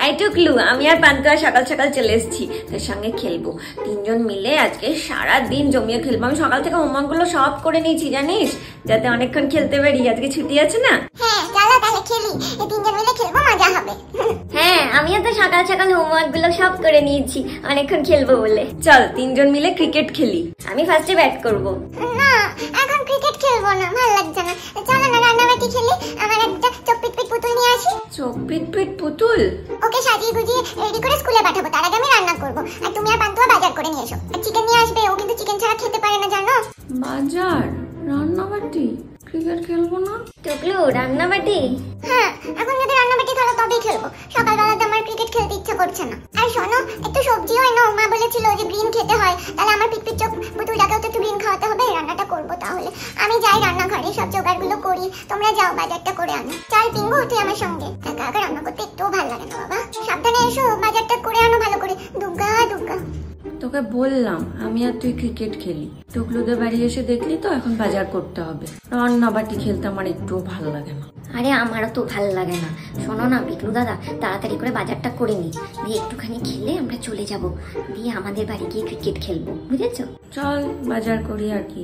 এই টুকলু, আমি আর পান্তুয়া সকাল সকাল চলে এসেছি, তোর সঙ্গে খেলবো। তিনজন মিলে আজকে সারা দিন জমিয়ে খেলবো। আমি সকাল থেকে হোমওয়ার্ক গুলো সব করে নিয়েছি জানিস, যাতে অনেকক্ষণ খেলতে পারি। আজকে ছুটি আছে না? হ্যাঁ চলো তাহলে খেলি, এই তিনজন মিলে খেলবো, মজা হবে। হ্যাঁ, আমিও তো সকাল সকাল হোমওয়ার্ক গুলো সব করে নিয়েছি অনেকক্ষণ খেলবো বলে। চল তিনজন মিলে ক্রিকেট খেলি। আমি ফার্স্টে ব্যাট করব। না এখন ক্রিকেট খেলবো না, ভালো লাগছে না। চলো না রান্নাবাটি খেলি, আমার একটা চোখ পিট পুতুল নিয়ে আসি। চোখ পিট পুতুল? ওকে সাজিয়ে গুজিয়ে রেডি করে স্কুলে পাঠাবো, তার আগে আমি রান্না করবো। আর তুমি আর পান্তুয়া বাজার করে নিয়ে এসো, আর চিকেন নিয়ে আসবে। ও কিন্তু চিকেন ছাড়া খেতে পারে না জানো। বাজার, রান্নাবাটি, ক্রিকেট খেলবো না? টুকলু রান্নাবাটি? হ্যাঁ এখন যদি রান্নাবাটি খেলো তবেই খেলবো, সকালবেলা তো আমার ক্রিকেট খেলতে ইচ্ছা করছে না। আর শোনো একটু সবজি হয় না, মা বলেছিল যে গ্রিন খেতে হয়, তাহলে আমার পিট চোখ পুতুলটাকেও তো একটু গ্রিন খাওয়াতে হবে। রান্নাটা করবো তাহলে, আমি যাই রান্নাঘরে সব জোগাড়গুলো করি, তোমরা যাও বাজারটা করে আনো। চল পিঙ্গু তুই আমার সঙ্গে, একা একা রান্না করতে একটুও ভালো লাগে না বাবা। সাবধানে এসো, বাজারটা করে আনো ভালো করে। দুর্গা দুর্গা। তোকে বললাম আমি আর তুই ক্রিকেট খেলি, টুকলুদের বাড়ি এসে দেখলি তো এখন বাজার করতে হবে। রান্নাবাটি খেলতে আমার একটুও ভালো লাগে না। আরে আমারও তো ভালো লাগে না। শোনো না বিক্রু দাদা, তাড়াতাড়ি করে বাজারটা করে নি, দিয়ে একটুখানি খেলে আমরা চলে যাব, দিয়ে আমাদের বাড়ি গিয়ে ক্রিকেট খেলবো, বুঝেছো? চল বাজার করি আর কি।